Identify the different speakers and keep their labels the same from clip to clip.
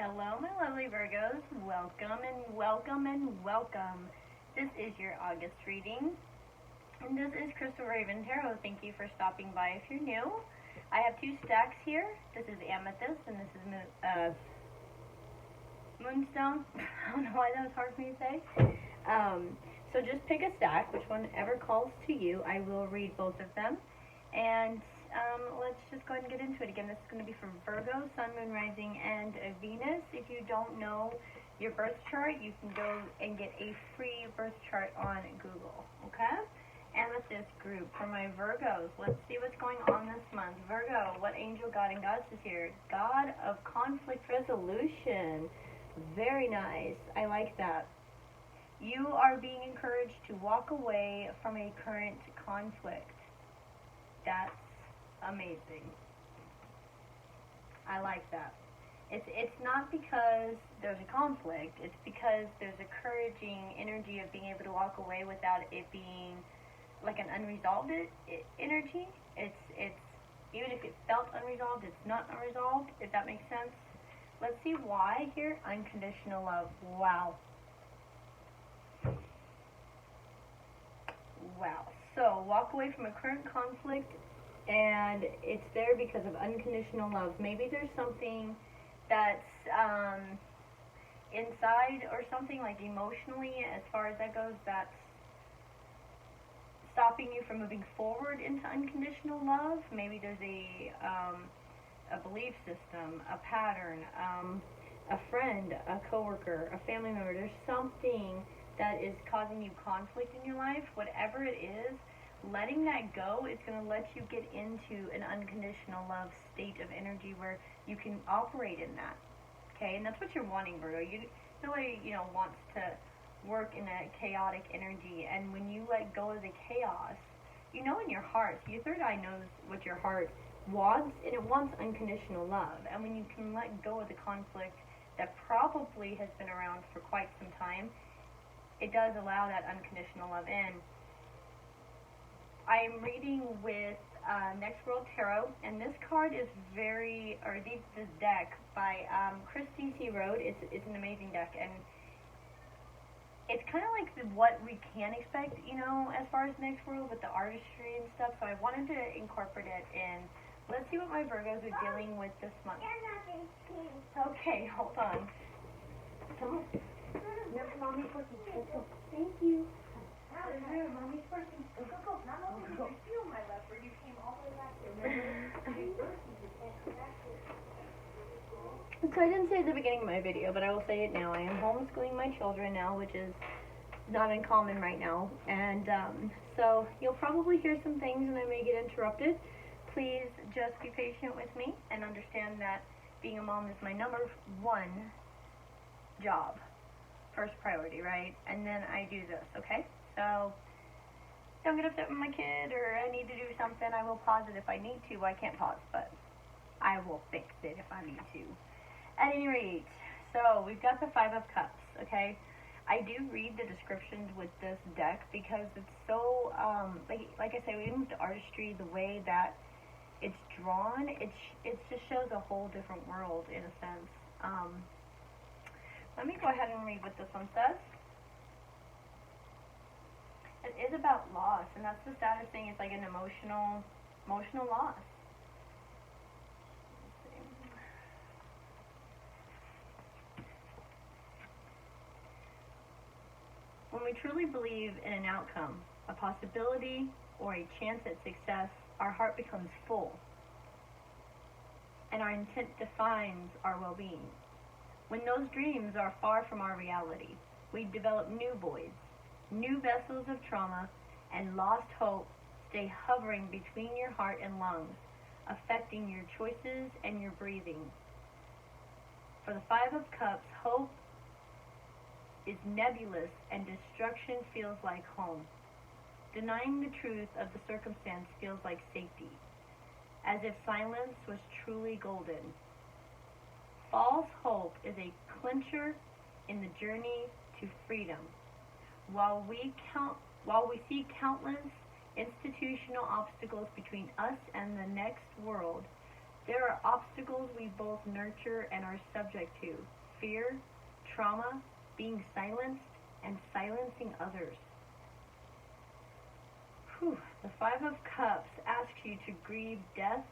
Speaker 1: Hello, my lovely Virgos. Welcome and welcome and welcome. This is your August reading, and this is Crystal Raven Tarot. Thank you for stopping by if you're new. I have two stacks here. This is Amethyst, and this is Moonstone. I don't know why that was hard for me to say. So just pick a stack, which one ever calls to you. I will read both of them, and let's just go ahead and get into it. Again, this is going to be for Virgo, Sun, Moon, Rising, and Venus. If you don't know your birth chart, you can go and get a free birth chart on Google, okay? Amethyst group for my Virgos. Let's see what's going on this month. Virgo, what angel, God, and goddess is here? God of conflict resolution. Very nice. I like that. You are being encouraged to walk away from a current conflict. That's amazing. I like that. It's not because there's a conflict. It's because there's encouraging energy of being able to walk away without it being like an unresolved energy. It's even if it felt unresolved, it's not unresolved. If that makes sense. Let's see why here. Unconditional love. Wow. Wow. So walk away from a current conflict. And it's there because of unconditional love. Maybe there's something that's inside or something, like emotionally, as far as that goes, that's stopping you from moving forward into unconditional love. Maybe there's a belief system, a pattern, a friend, a coworker, a family member. There's something that is causing you conflict in your life. Whatever it is, letting that go is going to let you get into an unconditional love state of energy where you can operate in that. Okay, and that's what you're wanting, Virgo. Nobody, wants to work in a chaotic energy, and when you let go of the chaos, in your heart, your third eye knows what your heart wants, and it wants unconditional love. And when you can let go of the conflict that probably has been around for quite some time, it does allow that unconditional love in. I am reading with Next World Tarot, and this card is this deck by Christy C. Road. It's an amazing deck, and it's kind of like what we can expect, as far as Next World with the artistry and stuff. So I wanted to incorporate it in. Let's see what my Virgos are dealing with this month. Okay, hold on. Come on. There's Mommy's working. Let's go. Thank you. Mommy's working. Go. Go. Feel my leopard. You came all the way back here. So I didn't say at the beginning of my video, but I will say it now. I am homeschooling my children now, which is not uncommon right now. And so you'll probably hear some things and I may get interrupted. Please just be patient with me and understand that being a mom is my number one job. First priority, right? And then I do this, okay? So don't get upset with my kid, or I need to do something. I will pause it if I need to. I can't pause, but I will fix it if I need to. At any rate, so we've got the Five of Cups, okay? I do read the descriptions with this deck because it's so, like I say, even with the artistry, the way that it's drawn, it just shows a whole different world in a sense. Let me go ahead and read what this one says. It is about loss, and that's the saddest thing. It's like an emotional loss. Let's see. When we truly believe in an outcome, a possibility, or a chance at success, our heart becomes full, and our intent defines our well-being. When those dreams are far from our reality, we develop new voids. New vessels of trauma and lost hope stay hovering between your heart and lungs, affecting your choices and your breathing. For the Five of Cups, hope is nebulous and destruction feels like home. Denying the truth of the circumstance feels like safety, as if silence was truly golden. False hope is a clincher in the journey to freedom. While we see countless institutional obstacles between us and the next world, There are obstacles we both nurture and are subject to: fear, trauma, being silenced, and silencing others. Whew. The Five of Cups asks you to grieve death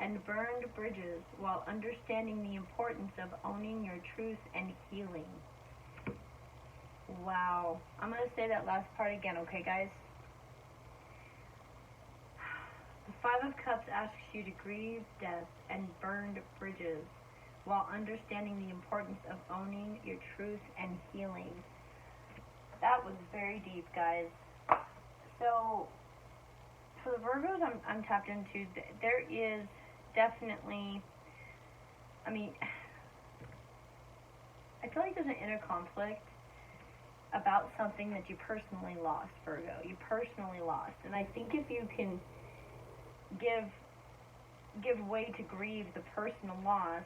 Speaker 1: and burned bridges while understanding the importance of owning your truth and healing. Wow. I'm going to say that last part again, okay, guys? The Five of Cups asks you to grieve death and burned bridges while understanding the importance of owning your truth and healing. That was very deep, guys. So, for the Virgos I'm tapped into, there is definitely, I mean, I feel like there's an inner conflict about something that you personally lost, Virgo. You personally lost. And I think if you can give way to grieve the personal loss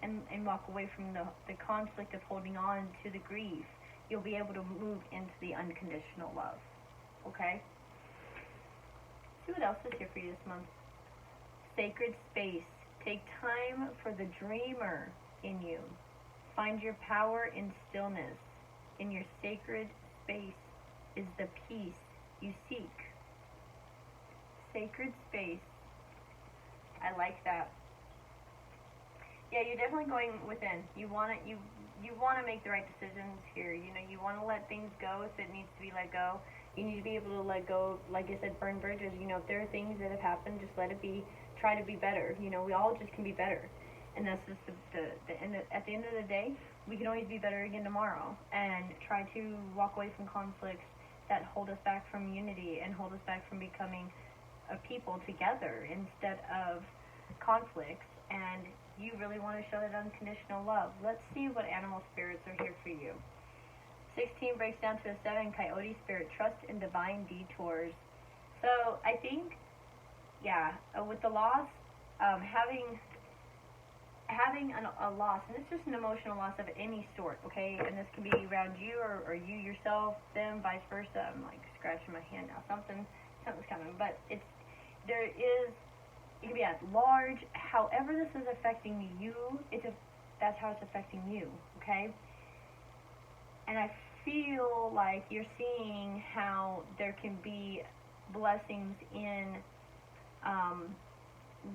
Speaker 1: and walk away from the conflict of holding on to the grief, you'll be able to move into the unconditional love. Okay? See what else is here for you this month. Sacred space. Take time for the dreamer in you. Find your power in stillness. In your sacred space is the peace you seek. Sacred space. I like that. Yeah, you're definitely going within. You want to make the right decisions here. You know, you want to let things go if it needs to be let go. You need to be able to let go, like I said, burn bridges. You know, if there are things that have happened, just let it be. Try to be better. You know, we all just can be better. And that's just the end. At the end of the day, we can always be better again tomorrow. And try to walk away from conflicts that hold us back from unity and hold us back from becoming a people together instead of conflicts. And you really want to show that unconditional love. Let's see what animal spirits are here for you. 16 breaks down to a 7, Coyote spirit, trust in divine detours. So I think, yeah, with the loss, having a loss, and it's just an emotional loss of any sort, okay? And this can be around you or you yourself, them, vice versa. I'm like scratching my hand now. Something's coming, but it can be at large. However this is affecting you, that's how it's affecting you, okay? And I feel like you're seeing how there can be blessings in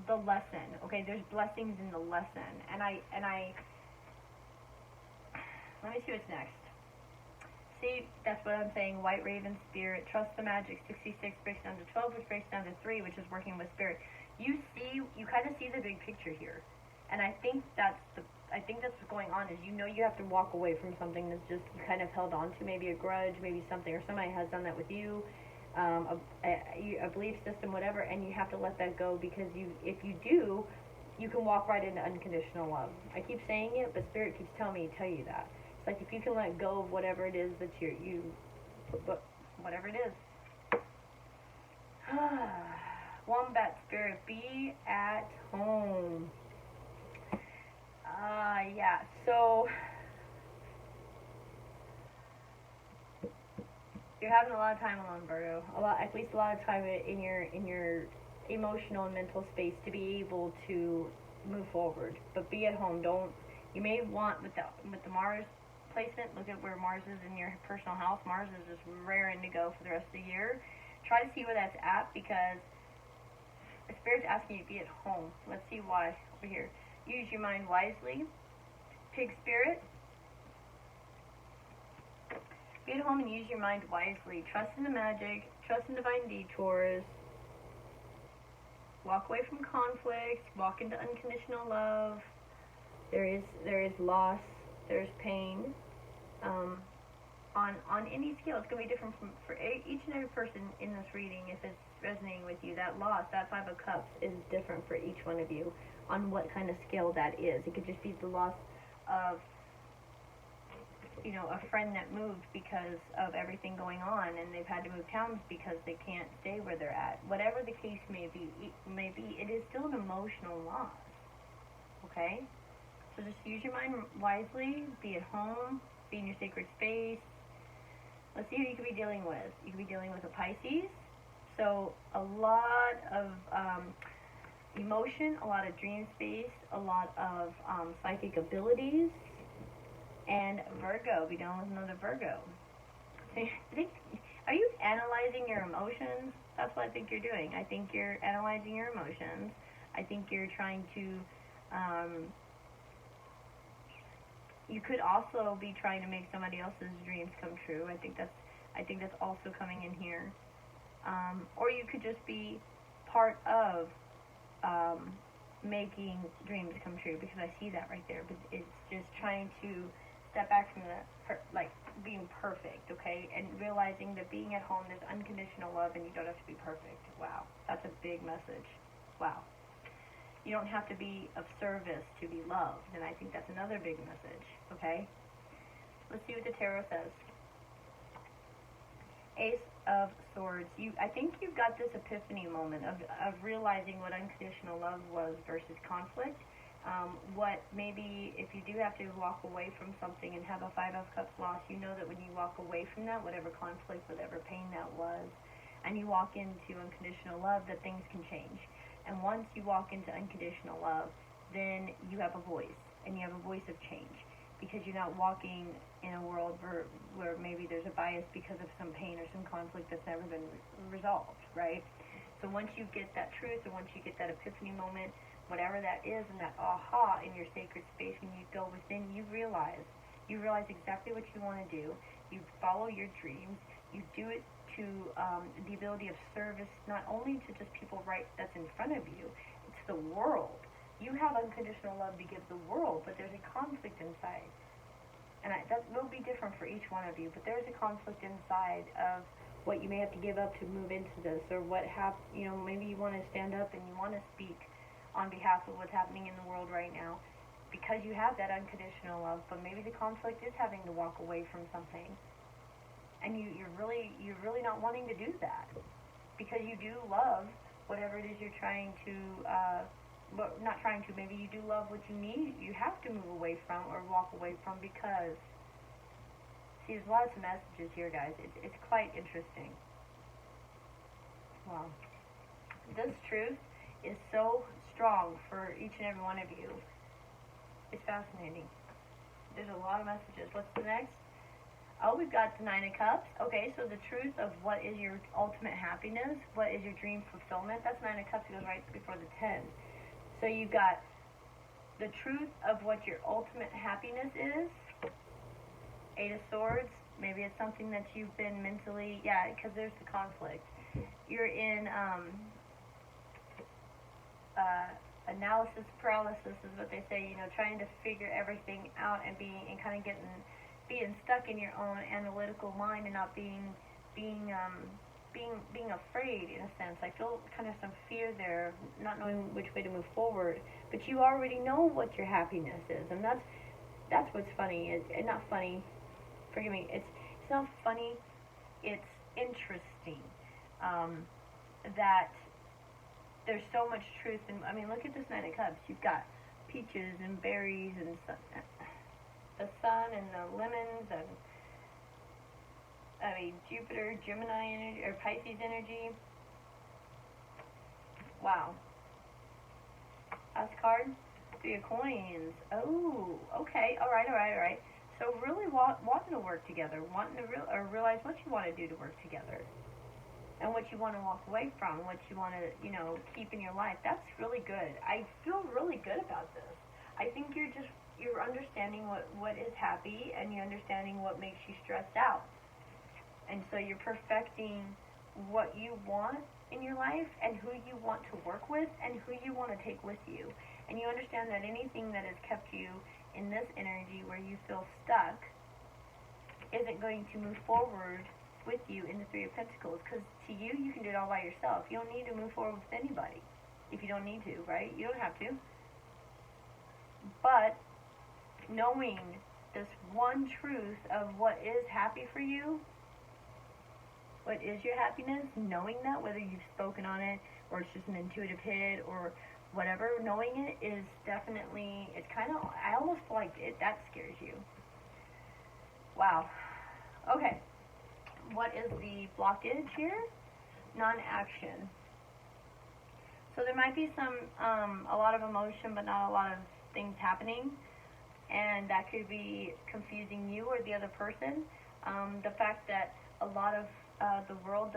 Speaker 1: the lesson, okay? There's blessings in the lesson, and I let me see what's next. See, that's what I'm saying. White Raven spirit, trust the magic. 66 breaks down to 12, which breaks down to 3, which is working with spirit. You kind of see the big picture here, and I think that's what's going on. Is you have to walk away from something that's just you kind of held on to, maybe a grudge, maybe something, or somebody has done that with you. A belief system, whatever, and you have to let that go, because if you do, you can walk right into unconditional love. I keep saying it, but Spirit keeps telling me to tell you that. It's like if you can let go of whatever it is that but whatever it is. Wombat Spirit, be at home. Yeah, so you're having a lot of time alone, Virgo. At least a lot of time in your emotional and mental space to be able to move forward. But be at home. You may want with the Mars placement. Look at where Mars is in your personal house. Mars is just raring to go for the rest of the year. Try to see where that's at, because the Spirit's asking you to be at home. Let's see why over here. Use your mind wisely. Pig Spirit. Be at home and use your mind wisely. Trust in the magic. Trust in divine detours. Walk away from conflict. Walk into unconditional love. There is loss. There's pain. On any scale, it's going to be different for each and every person in this reading. If it's resonating with you, that loss, that Five of Cups, is different for each one of you on what kind of scale that is. It could just be the loss of a friend that moved because of everything going on, and they've had to move towns because they can't stay where they're at. Whatever the case may be, it is still an emotional loss. Okay? So just use your mind wisely, be at home, be in your sacred space. Let's see who you could be dealing with. You could be dealing with a Pisces. So a lot of emotion, a lot of dream space, a lot of psychic abilities, and Virgo. Be done with another Virgo. Are you analyzing your emotions? That's what I think you're doing. I think you're analyzing your emotions. I think you're trying to, you could also be trying to make somebody else's dreams come true. I think that's also coming in here. Or you could just be part of making dreams come true, because I see that right there. But it's just trying to step back from the like being perfect, okay, and realizing that being at home, there's unconditional love, and you don't have to be perfect. Wow, that's a big message. Wow, you don't have to be of service to be loved, and I think that's another big message. Okay, let's see what the tarot says. Ace of Swords. I think you've got this epiphany moment of realizing what unconditional love was versus conflict. What maybe if you do have to walk away from something and have a Five of Cups loss, you know that when you walk away from that, whatever conflict, whatever pain that was, and you walk into unconditional love, that things can change. And once you walk into unconditional love, then you have a voice, and you have a voice of change, because you're not walking in a world where maybe there's a bias because of some pain or some conflict that's never been resolved, right? So once you get that truth, or once you get that epiphany moment, whatever that is, and that aha in your sacred space, when you go within, you realize exactly what you want to do. You follow your dreams. You do it to the ability of service, not only to just people right that's in front of you, it's the world. You have unconditional love to give the world, but there's a conflict inside. And that will be different for each one of you, but there's a conflict inside of what you may have to give up to move into this, or maybe you want to stand up and you want to speak on behalf of what's happening in the world right now, because you have that unconditional love, but maybe the conflict is having to walk away from something, and you're really not wanting to do that, because you do love whatever it is you're trying to, not trying to, maybe you do love what you need, you have to move away from or walk away from, because, see, there's lots of messages here, guys. It's quite interesting. Wow. This truth is so strong for each and every one of you. It's fascinating. There's a lot of messages. What's the next? Oh, we've got the Nine of Cups. Okay, so the truth of what is your ultimate happiness, what is your dream fulfillment. That's Nine of Cups. It goes right before the 10. So you've got the truth of what your ultimate happiness is. Eight of Swords. Maybe it's something that you've been mentally, because there's the conflict. You're in analysis paralysis is what they say, trying to figure everything out and kind of being stuck in your own analytical mind and not being afraid, in a sense. I feel kind of some fear there, not knowing which way to move forward, but you already know what your happiness is, and that's what's funny. Not funny, forgive me, it's not funny, it's interesting, that there's so much truth in, look at this Nine of Cups. You've got peaches and berries and the sun and the lemons and, Jupiter, Gemini energy, or Pisces energy. Wow. Last card, Three of Coins. Oh, okay, all right. So really wanting to work together, wanting to realize what you want to do to work together, and what you want to walk away from, what you want to, keep in your life. That's really good. I feel really good about this. I think you're understanding what is happy, and you're understanding what makes you stressed out. And so you're perfecting what you want in your life, and who you want to work with, and who you want to take with you. And you understand that anything that has kept you in this energy where you feel stuck isn't going to move forward with you in the Three of Pentacles, because to you can do it all by yourself. You don't need to move forward with anybody if you don't need to, right? You don't have to. But knowing this one truth of what is happy for you, what is your happiness, knowing that, whether you've spoken on it or it's just an intuitive hit or whatever, knowing it is definitely, it's kind of, I almost feel like that scares you. Wow. Okay. What is the blockage here? Non-action. So there might be a lot of emotion, but not a lot of things happening, and that could be confusing you or the other person. The fact that a lot of the world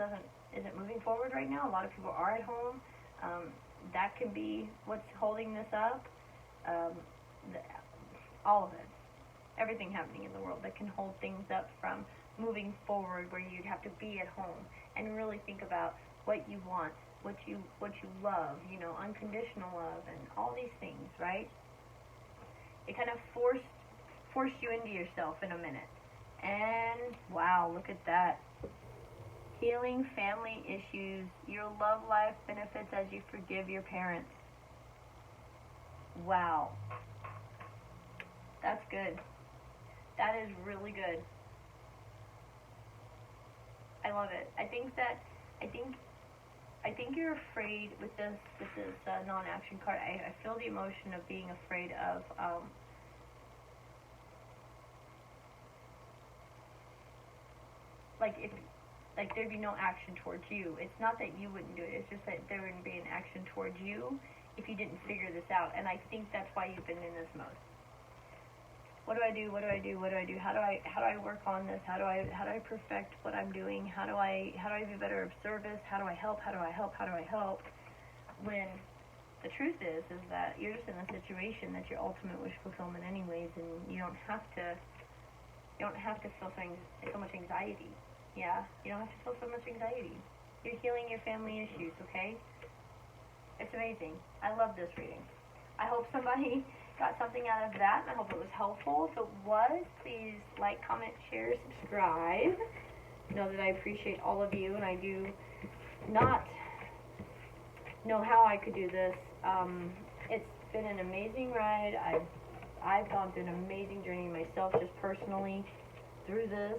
Speaker 1: isn't moving forward right now. A lot of people are at home. That can be what's holding this up. The, all of it, everything happening in the world that can hold things up from moving forward, where you'd have to be at home and really think about what you want, what you love, unconditional love, and all these things, right? It kind of forced you into yourself in a minute. And wow, look at that. Healing family issues. Your love life benefits as you forgive your parents. Wow. That's good. That is really good. I love it. I think you're afraid with this non-action card. I feel the emotion of being afraid of like there'd be no action towards you. It's not that you wouldn't do it. It's just that there wouldn't be an action towards you if you didn't figure this out. And I think that's why you've been in this mode. What do I do? What do I do? What do I do? How do I work on this? How do I perfect what I'm doing? How do I be better of service? How do I help? How do I help? How do I help? When the truth is that you're just in a situation that's your ultimate wish fulfillment anyways, and you don't have to feel so much anxiety. Yeah, you don't have to feel so much anxiety. You're healing your family issues, okay? It's amazing. I love this reading. I hope somebody got something out of that, and I hope it was helpful. If it was, please like, comment, share, subscribe. Know that I appreciate all of you, and I do not know how I could do this. It's been an amazing ride. I've gone through an amazing journey myself, just personally, through this,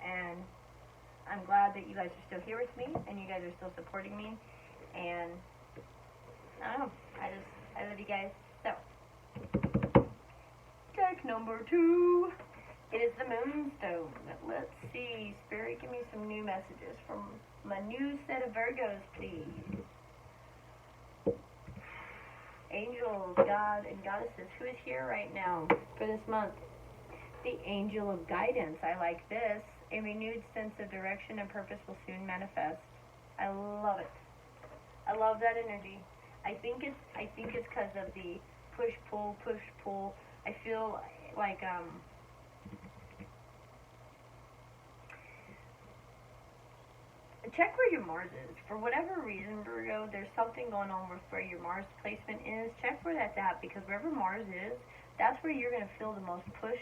Speaker 1: and I'm glad that you guys are still here with me, and you guys are still supporting me, and I don't know, I love you guys. So, deck number 2, it is the Moonstone. Let's see, Spirit, give me some new messages from my new set of Virgos, please. Angels, God, and Goddesses, who is here right now for this month? The Angel of Guidance. I like this. A renewed sense of direction and purpose will soon manifest. I love it. I love that energy. I think it's because of the push pull. I feel like check where your Mars is. For whatever reason, Virgo, there's something going on with where your Mars placement is. Check where that's at, because wherever Mars is, that's where you're going to feel the most push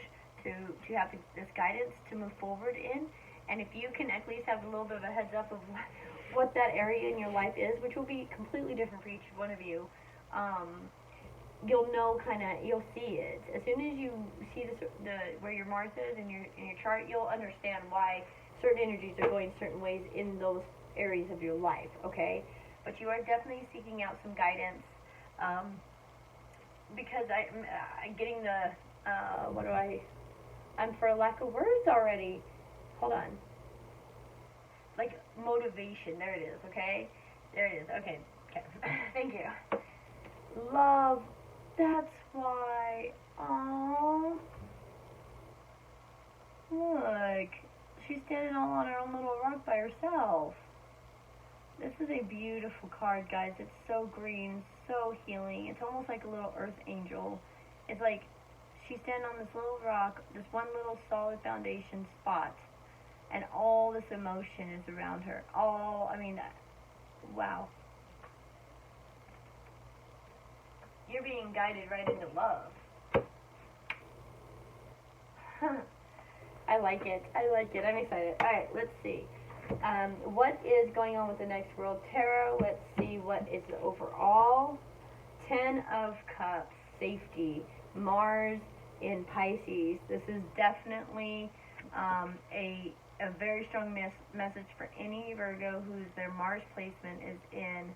Speaker 1: to have this guidance to move forward in. And if you can at least have a little bit of a heads up of what that area in your life is, which will be completely different for each one of you, you'll know, you'll see it. As soon as you see where your Mars is in your chart, you'll understand why certain energies are going certain ways in those areas of your life, okay? But you are definitely seeking out some guidance, because I'm getting the, I'm for a lack of words already. Hold on. Like, motivation. There it is, okay? There it is. Okay. Thank you. Love. That's why. Oh. Look. She's standing all on her own little rock by herself. This is a beautiful card, guys. It's so green, so healing. It's almost like a little earth angel. It's like she's standing on this little rock, this one little solid foundation spot, and all this emotion is around her. Wow. You're being guided right into love. I like it. I'm excited. Alright, let's see. What is going on with the next World Tarot? Let's see what is the overall. 10 of Cups, safety, Mars in Pisces. This is definitely a very strong message for any Virgo whose their Mars placement is in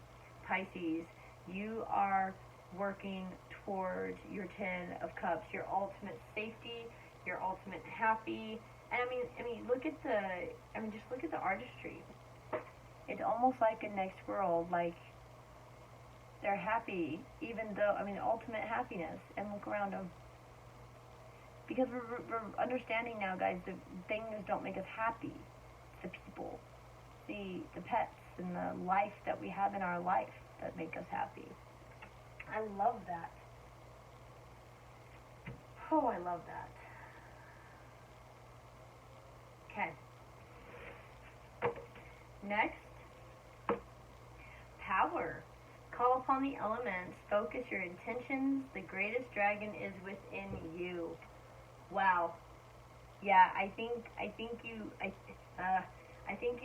Speaker 1: Pisces. You are working towards your 10 of Cups, your ultimate safety, your ultimate happy. And I mean, just look at the artistry. It's almost like a next world, like They're happy, even though, ultimate happiness. And look around them. Because we're understanding now, guys, that things don't make us happy. It's the people, the pets, and the life that we have in our life that make us happy. I love that. Oh, I love that. Okay. Next, power. Call upon the elements. Focus your intentions. The greatest dragon is within you. Wow. Yeah, I think you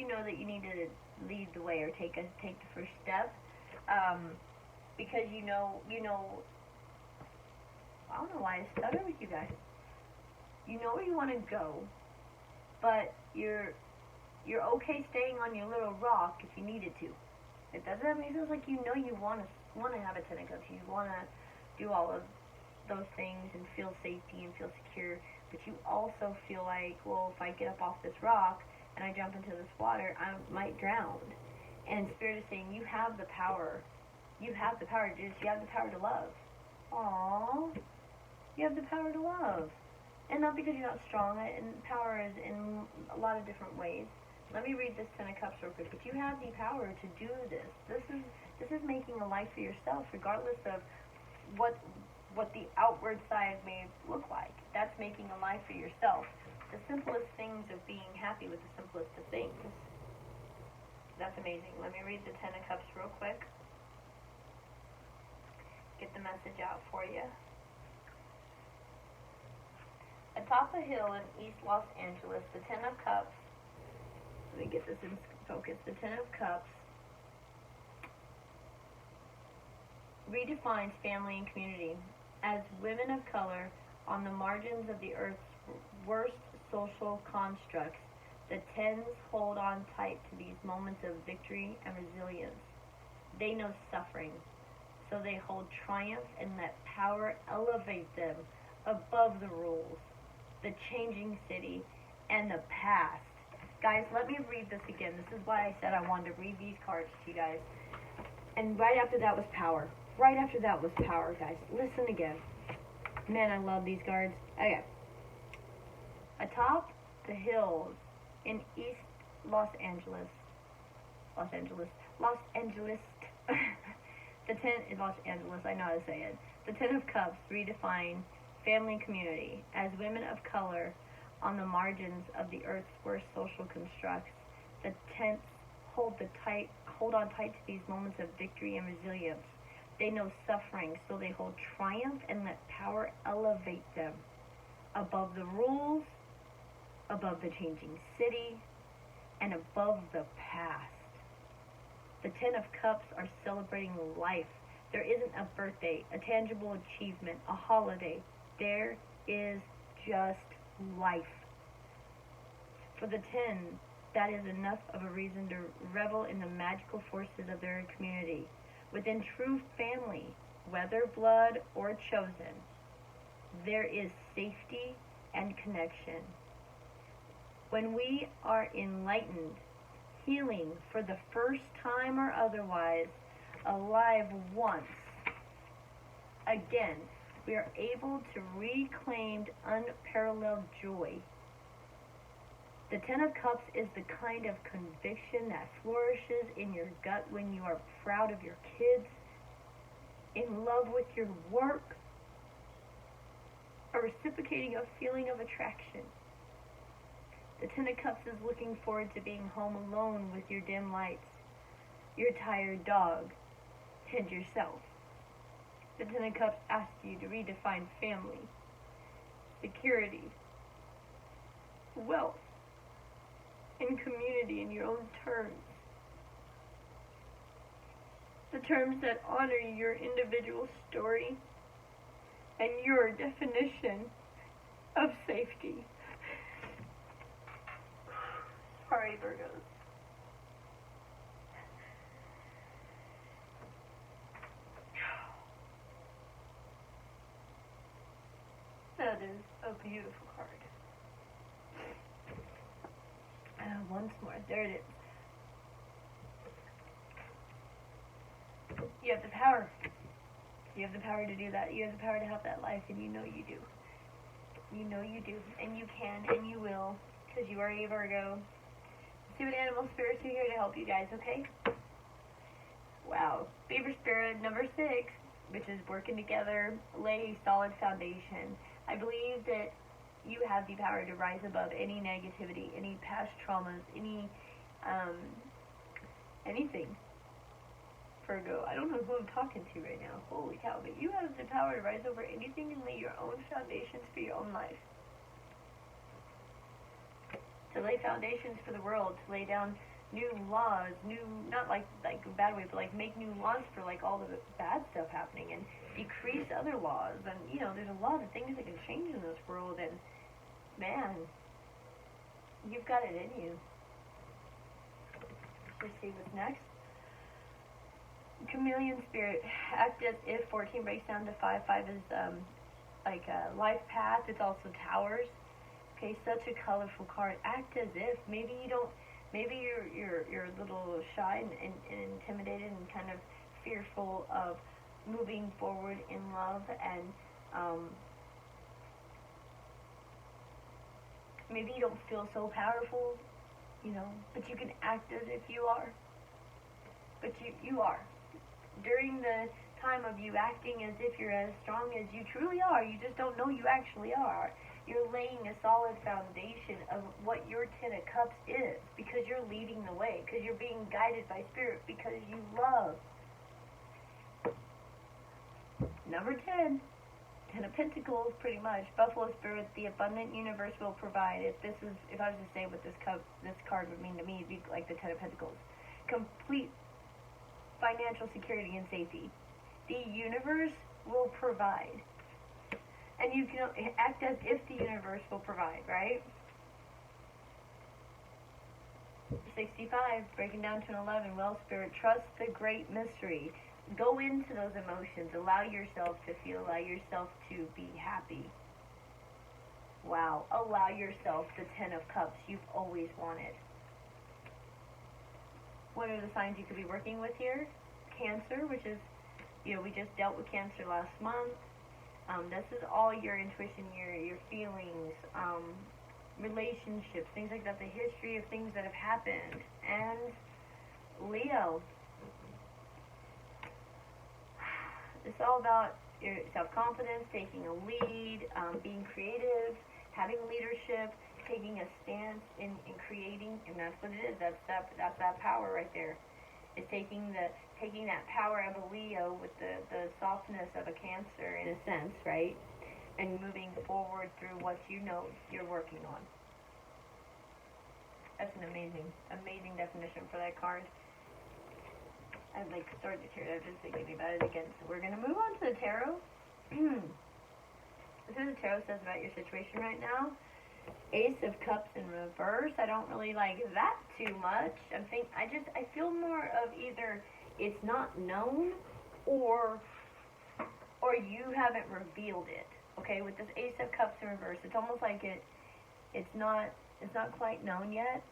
Speaker 1: know that you need to lead the way or take the first step, because you know. I don't know why I stutter with you guys. You know where you want to go, but you're okay staying on your little rock if you needed to. It doesn't make sense. Like, you know, you want to have a 10 of cups. You want to do all of those things and feel safety and feel secure, but you also feel like, well, if I get up off this rock and I jump into this water, I might drown. And Spirit is saying, you have the power. You have the power. You have the power to love. Aww. You have the power to love. And not because you're not strong, and power is in a lot of different ways. Let me read this 10 of Cups real quick. But you have the power to do this. This is making a life for yourself, regardless of what the outward side may look like. That's making a life for yourself. The simplest things of being happy with the simplest of things. That's amazing. Let me read the 10 of Cups real quick. Get the message out for you. Atop a hill in East Los Angeles, the 10 of Cups, let me get this in focus, the 10 of Cups redefines family and community. As women of color on the margins of the earth's worst social constructs, the 10s hold on tight to these moments of victory and resilience. They know suffering, so they hold triumph and let power elevate them above the rules, the changing city, and the past. Guys, let me read this again. This is why I said I wanted to read these cards to you guys. And right after that was power. Right after that was power, guys. Listen again. Man, I love these cards. Okay. Atop the hills in East Los Angeles. The 10 is Los Angeles. I know how to say it. The 10 of Cups redefine family and community. As women of color on the margins of the earth's worst social constructs, the 10s hold on tight to these moments of victory and resilience. They know suffering, so they hold triumph and let power elevate them above the rules, above the changing city, and above the past. The 10 of Cups are celebrating life. There isn't a birthday, a tangible achievement, a holiday. There is just life. For the 10, that is enough of a reason to revel in the magical forces of their community. Within true family, whether blood or chosen, there is safety and connection. When we are enlightened, healing for the first time or otherwise, alive once, again, we are able to reclaim unparalleled joy. The 10 of Cups is the kind of conviction that flourishes in your gut when you are proud of your kids, in love with your work, or reciprocating a feeling of attraction. The 10 of Cups is looking forward to being home alone with your dim lights, your tired dog, and yourself. The 10 of Cups asks you to redefine family, security, wealth, and community in your own terms. The terms that honor your individual story and your definition of safety. Sorry, Virgos. That is a beautiful card. Once more. There it is. You have the power. You have the power to do that. You have the power to have that life, and you know you do. You know you do, and you can, and you will, because you are a Virgo. Let's see what animal spirits are here to help you guys, okay? Wow. Beaver spirit number 6, which is working together, lay a solid foundation. I believe that you have the power to rise above any negativity, any past traumas, anything. Virgo, I don't know who I'm talking to right now. Holy cow, but you have the power to rise over anything and lay your own foundations for your own life. To lay foundations for the world, to lay down new laws, not like a bad way, but like make new laws for like all the bad stuff happening and decrease other laws. And, you know, there's a lot of things that can change in this world, and man, you've got it in you. Let's see what's next. Chameleon spirit, act as if. 14 breaks down to 5. 5 is like a life path. It's also towers. Okay, such a colorful card. Act as if. Maybe you don't. Maybe you're a little shy and intimidated and kind of fearful of moving forward in love, and maybe you don't feel so powerful, you know. But you can act as if you are. But you are. During the time of you acting as if you're as strong as you truly are, you just don't know you actually are. You're laying a solid foundation of what your 10 of Cups is, because you're leading the way, because you're being guided by Spirit, because you love. Number 10, 10 of Pentacles, pretty much. Buffalo Spirit, the abundant universe will provide. If I was to say what this card would mean to me, it'd be like the 10 of Pentacles. Complete financial security and safety. The universe will provide. And you can act as if the universe will provide, right? 65, breaking down to an 11. Well, Spirit, trust the great mystery. Go into those emotions. Allow yourself to feel. Allow yourself to be happy. Wow. Allow yourself the 10 of Cups you've always wanted. What are the signs you could be working with here? Cancer, which is, you know, we just dealt with Cancer last month. This is all your intuition, your feelings, relationships, things like that, the history of things that have happened. And Leo. It's all about your self-confidence, taking a lead, being creative, having leadership, taking a stance in creating, and that's what it is. That's that power right there. It's taking that power of a Leo with the softness of a Cancer, in a sense, right? And moving forward through what you know you're working on. That's an amazing definition for that card. I'm like starting to tear it up just thinking about it again. So we're gonna move on to the tarot. This is what the tarot says about your situation right now. Ace of Cups in reverse. I don't really like that too much. I feel more of either it's not known or you haven't revealed it. Okay, with this Ace of Cups in reverse, it's almost like it's not quite known yet,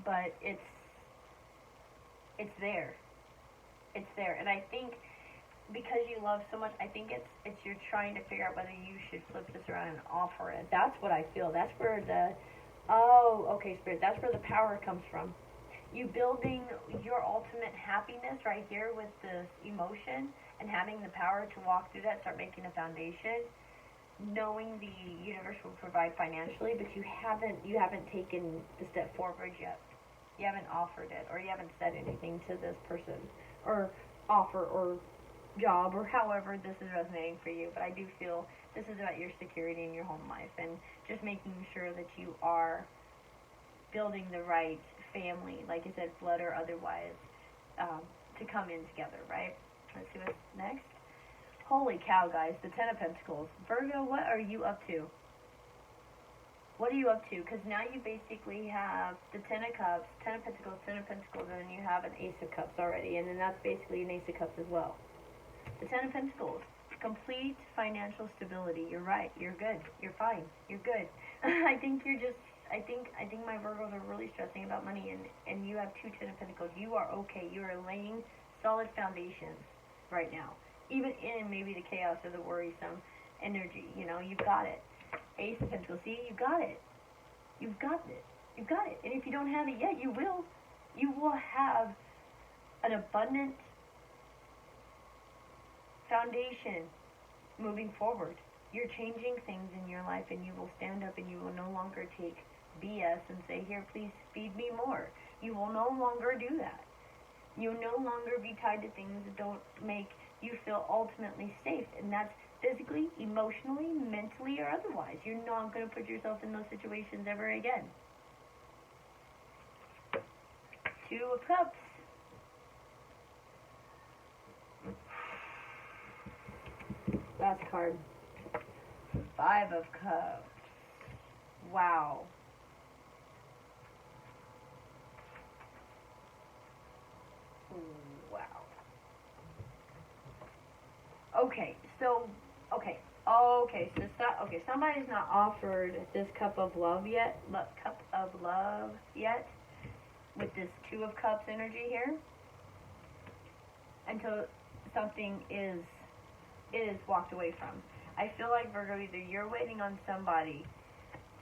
Speaker 1: but it's there. It's there, and I think because you love so much, I think it's you're trying to figure out whether you should flip this around and offer it. That's what I feel. That's where Spirit, that's where the power comes from. You building your ultimate happiness right here with this emotion and having the power to walk through that, start making a foundation, knowing the universe will provide financially, but you haven't taken the step forward yet. You haven't offered it, or you haven't said anything to this person, or offer, or job, or however this is resonating for you. But I do feel this is about your security in your home life, and just making sure that you are building the right family, like I said, blood or otherwise, to come in together, right? Let's see what's next. Holy cow, guys, the 10 of Pentacles. Virgo, what are you up to? What are you up to? Because now you basically have the 10 of Cups, 10 of Pentacles, 10 of Pentacles, and then you have an Ace of Cups already, and then that's basically an Ace of Cups as well. The 10 of Pentacles, complete financial stability. You're right. You're good. You're fine. You're good. I think you're just I think my Virgos are really stressing about money, and you have two Ten of Pentacles. You are okay. You are laying solid foundations right now, even in maybe the chaos or the worrisome energy. You know, you've got it. Ace of Pentacles. See, you got it. You've got it. You've got it. And if you don't have it yet, you will. You will have an abundant foundation moving forward. You're changing things in your life, and you will stand up and you will no longer take BS and say, here, please feed me more. You will no longer do that. You'll no longer be tied to things that don't make you feel ultimately safe, and that's physically, emotionally, mentally, or otherwise. You're not going to put yourself in those situations ever again. Two of Cups. Last card. Five of Cups. Wow. Wow. Okay, so somebody's not offered this cup of love yet, with this Two of Cups energy here, until something is walked away from. I feel like, Virgo, either you're waiting on somebody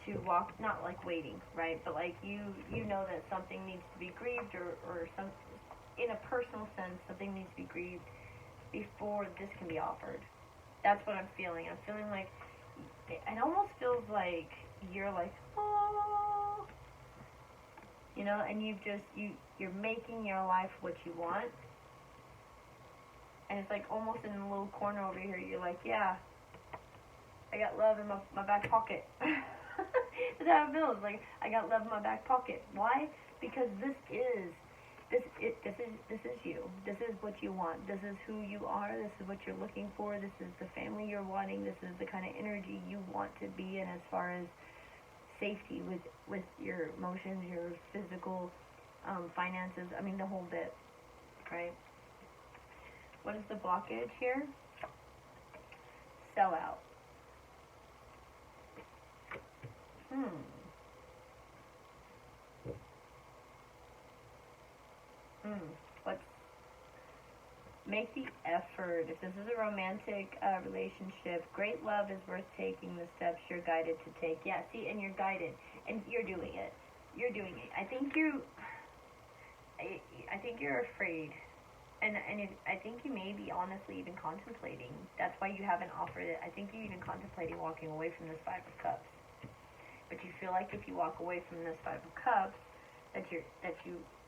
Speaker 1: to walk, not like waiting, right, but like you know that something needs to be grieved, or some, in a personal sense, something needs to be grieved before this can be offered. That's what I'm feeling. I'm feeling like, it almost feels like you're like, oh, you know, and you're making your life what you want, and it's like almost in a little corner over here, you're like, yeah, I got love in my back pocket. That's how it feels. Like, I got love in my back pocket. Why? Because this is you. This is what you want. This is who you are. This is what you're looking for. This is the family you're wanting. This is the kind of energy you want to be in, as far as safety with your emotions, your physical, finances. I mean, the whole bit, right? What is the blockage here? Sellout. Let's make the effort. If this is a romantic relationship, great love is worth taking the steps you're guided to take. Yeah, see, and you're guided, and you're doing it. You're doing it. I think you're afraid, and I think you may be honestly even contemplating. That's why you haven't offered it. I think you're even contemplating walking away from this Five of Cups. But you feel like if you walk away from this Five of Cups, that you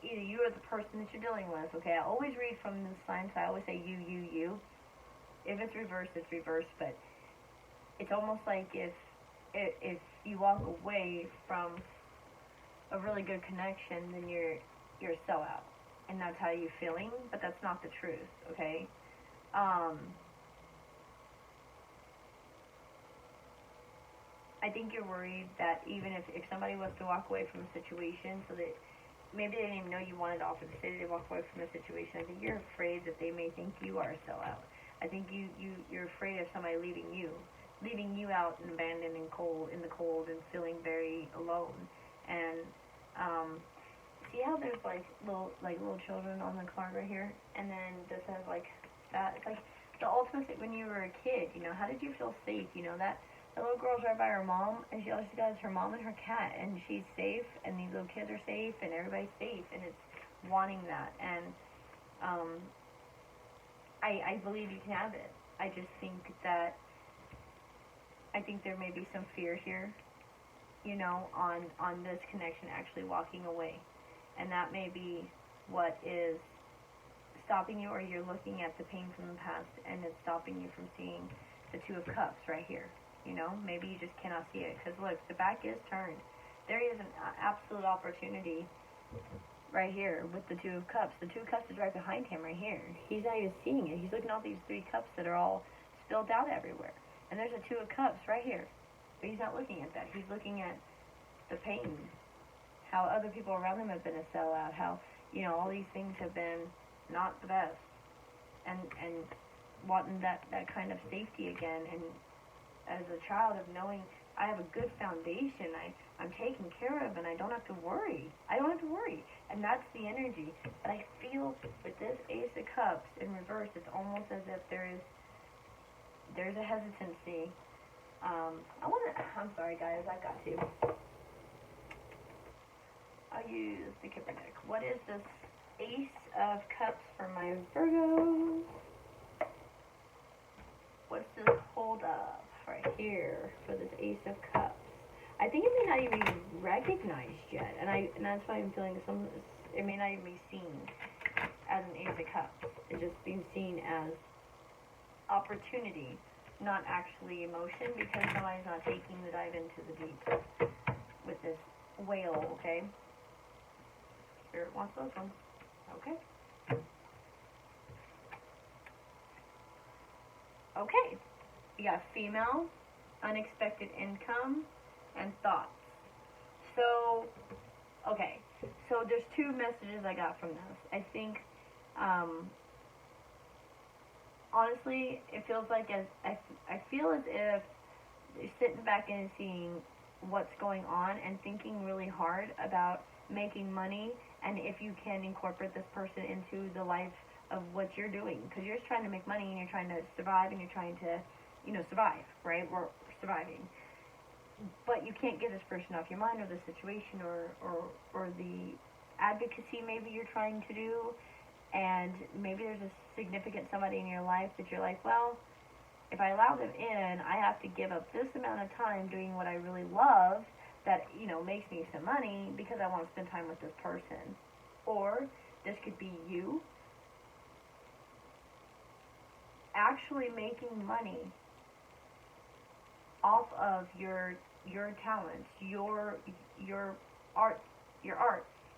Speaker 1: either you or the person that you're dealing with. Okay, I always read from the signs. So I always say you. If it's reversed, it's reversed. But it's almost like if you walk away from a really good connection, then you're a sellout, and that's how you're feeling. But that's not the truth. Okay. I think you're worried that even if somebody was to walk away from a situation, so that maybe they didn't even know you wanted to offer, they walk away from a situation, I think you're afraid that they may think you are a sellout. I think you're afraid of somebody leaving you out and abandoned and in the cold, and feeling very alone. And see how there's like little children on the card right here, and then this has like that. It's like the ultimate when you were a kid. You know, how did you feel safe? You know that. The little girl's right by her mom, and all she got is her mom and her cat, and she's safe, and these little kids are safe, and everybody's safe, and it's wanting that. And I believe you can have it. I just think that there may be some fear here, you know, on this connection actually walking away, and that may be what is stopping you, or you're looking at the pain from the past, and it's stopping you from seeing the Two of Cups right here. You know, maybe you just cannot see it, because look, the back is turned. There is an absolute opportunity right here with the Two of Cups. The Two of Cups is right behind him right here. He's not even seeing it. He's looking at all these three cups that are all spilled out everywhere. And there's a Two of Cups right here. But he's not looking at that. He's looking at the pain. How other people around him have been a sellout. How, you know, all these things have been not the best. And wanting that kind of safety again. And as a child of knowing, I have a good foundation. I'm taken care of, and I don't have to worry. And that's the energy. But I feel with this Ace of Cups in reverse, it's almost as if there's a hesitancy. I'm sorry guys, I've got to. I'll use the Kipper deck. What is this Ace of Cups for my Virgos? What's this hold up right here for this Ace of Cups? I think it may not even be recognized yet, and that's why I'm feeling it may not even be seen as an Ace of Cups. It's just being seen as opportunity, not actually emotion, because somebody's not taking the dive into the deep with this whale, okay? Spirit wants those ones. Okay. Okay. You got female, unexpected income, and thoughts. So, okay. So there's two messages I got from this. I think, honestly, it feels like I feel as if you're sitting back and seeing what's going on and thinking really hard about making money, and if you can incorporate this person into the life of what you're doing, because you're just trying to make money and you're trying to survive and you're trying to, survive, right? We're surviving, but you can't get this person off your mind, or the situation, or the advocacy maybe you're trying to do, and maybe there's a significant somebody in your life that you're like, well, if I allow them in, I have to give up this amount of time doing what I really love that, makes me some money because I want to spend time with this person. Or this could be you actually making money off of your talents, your art,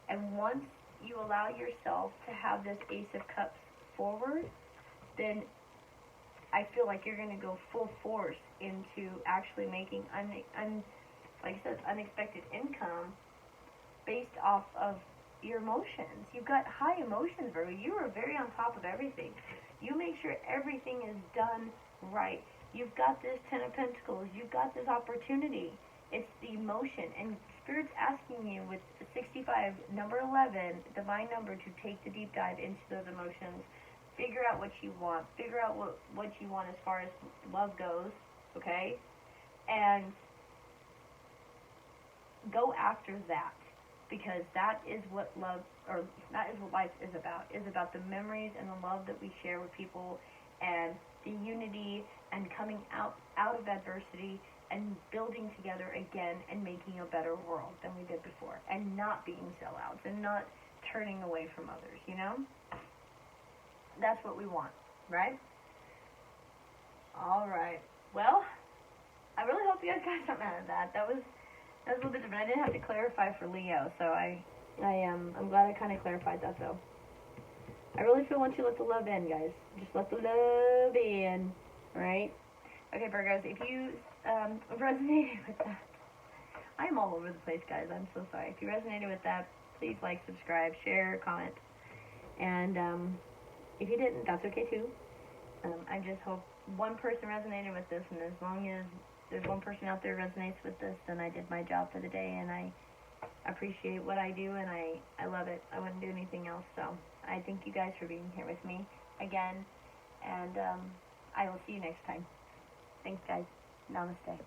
Speaker 1: and once you allow yourself to have this Ace of Cups forward, then I feel like you're going to go full force into actually making like I said, unexpected income based off of your emotions. You've got high emotions, Virgo. You are very on top of everything. You make sure everything is done right. You've got this 10 of Pentacles. You've got this opportunity. It's the emotion. And Spirit's asking you with 65, number 11, divine number, to take the deep dive into those emotions. Figure out what you want. Figure out what you want as far as love goes, okay? And go after that, because that is what love, or that is what life is about. Is about the memories and the love that we share with people, and the unity, and coming out of adversity and building together again and making a better world than we did before, and not being sellouts and not turning away from others, That's what we want, right? All right. Well, I really hope you guys got something out of that. That was a little bit different. I didn't have to clarify for Leo, so I'm glad I kind of clarified that, though. I really feel once you let the love in, guys, just let the love in, right? Okay, Virgos, if you resonated with that, I'm all over the place, guys. I'm so sorry. If you resonated with that, please like, subscribe, share, comment, and if you didn't, that's okay too. I just hope one person resonated with this, and as long as there's one person out there who resonates with this, then I did my job for the day, and I appreciate what I do, and I love it. I wouldn't do anything else, so I thank you guys for being here with me again, and I will see you next time. Thanks, guys. Namaste.